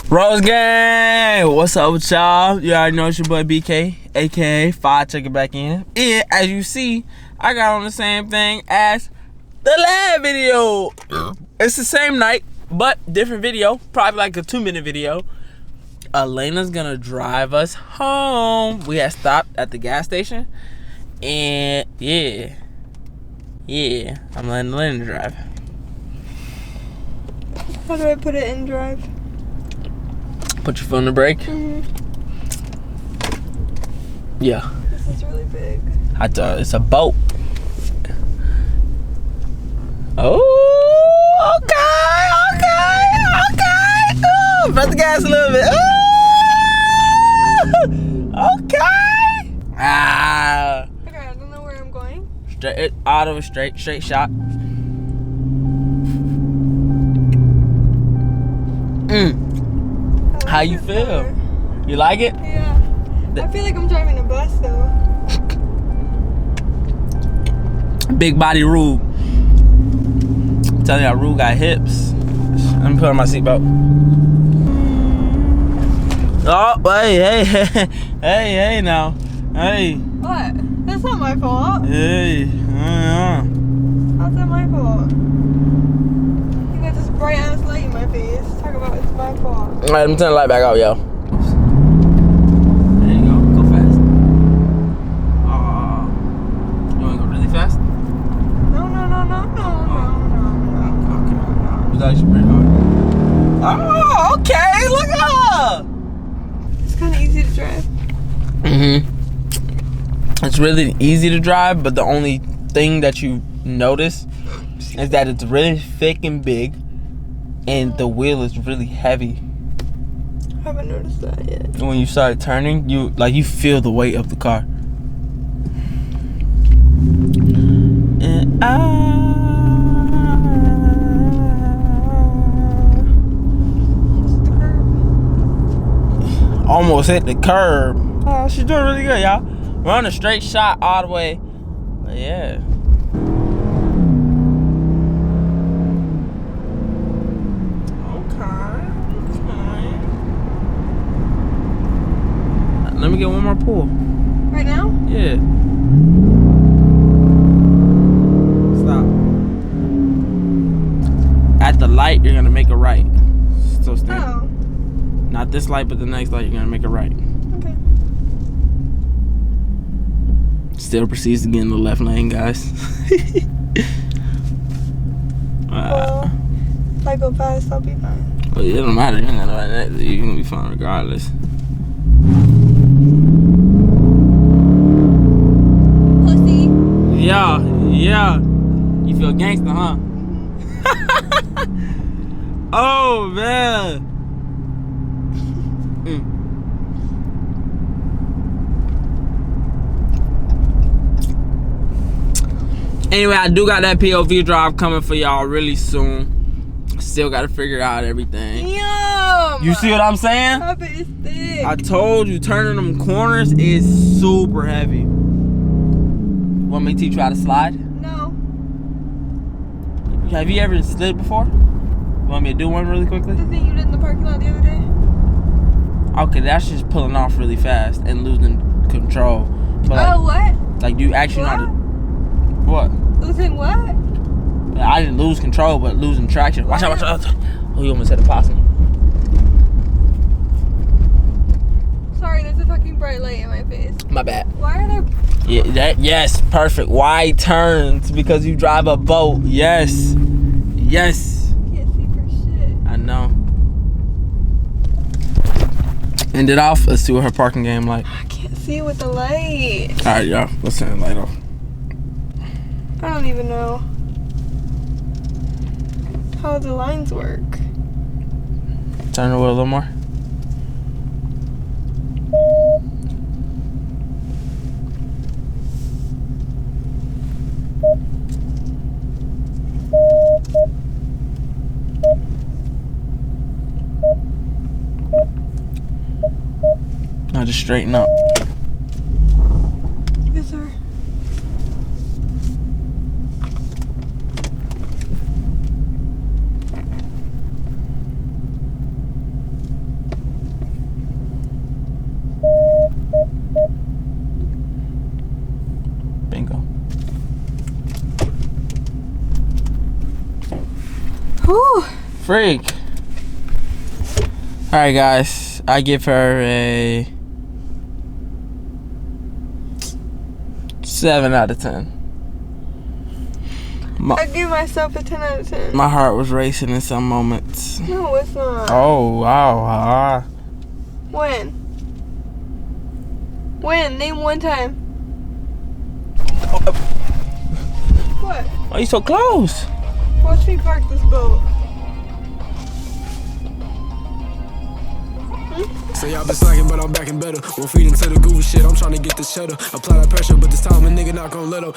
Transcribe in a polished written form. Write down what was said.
Rose Gang, what's up with y'all? You already know it's your boy BK, aka Fire. Check it back in. And as you see, I got on the same thing as the last video. It's the same night, but different video. Probably like a 2-minute video. Alaina's gonna drive us home. We had stopped at the gas station, and yeah, I'm letting Alaina drive. How do I put it in drive? Put your foot on the brake. Yeah. This is really big. I thought it's a boat. Oh, okay. Ooh, press the gas a little bit. Ooh, okay. Ah. Okay, I don't know where I'm going. Straight, auto, straight shot. How you feel? You like it? Yeah. I feel like I'm driving a bus though. Big body Rube. I'm telling y'all, Rube got hips. Let me put on my seatbelt. Oh, hey now. Hey. What? That's not my fault. Hey. How's that my fault? You got this bright ass light in my face. Talk about it's my fault. Alright, let me turn the light back out, yo. There you go. Go fast. You wanna go really fast? No. Okay. You thought you should brake hard. Oh, okay. Look up. It's kind of easy to drive. It's really easy to drive, but the only thing that you notice is that it's really thick and big, and the wheel is really heavy. I haven't noticed that yet. When you start turning, you feel the weight of the car. And almost hit the curb. Oh, she's doing really good, y'all. We're on a straight shot all the way. But yeah. Okay. Let me get one more pull. Right now? Yeah. Stop. At the light, you're gonna make a right. So stand. Oh. Not this light, but the next light, you're gonna make a right. Okay. Still proceeds to get in the left lane, guys. Well, if I go fast, I'll be fine. Well, it don't matter. You're gonna be fine regardless. Pussy. Yeah. You feel gangster, huh? Oh man. Anyway, I do got that POV drive coming for y'all really soon. Still got to figure out everything. Yum! You see what I'm saying? Stop it, it's thick. I told you, turning them corners is super heavy. Want me to teach you how to slide? No. Have you ever slid before? Want me to do one really quickly? The thing you did in the parking lot the other day? Okay, that's just pulling off really fast and losing control. But What? like you actually know how to. What? Losing what? I didn't lose control, but losing traction. Watch out. Oh, you almost hit a possum. Sorry, there's a fucking bright light in my face. My bad. Why are there... Yes, perfect. Wide turns because you drive a boat. Yes. Can't see for shit. I know. End it off. Let's see what her parking game like. I can't see with the light. Alright, y'all. Let's turn the light off. I don't even know how the lines work. Turn the wheel a little more. Now just straighten up. Yes, sir. Whew. Freak. Alright, guys. I give her a 7 out of 10. I give myself a 10 out of 10. My heart was racing in some moments. No, it's not. Oh, wow. When? When? Name one time. What? Why are you so close? Watch me park this boat. Say y'all been slacking, but I'm back and better. Won't feed into the goofy shit. I'm trying to get the cheddar. Apply that pressure, but this time a nigga not gon' let up.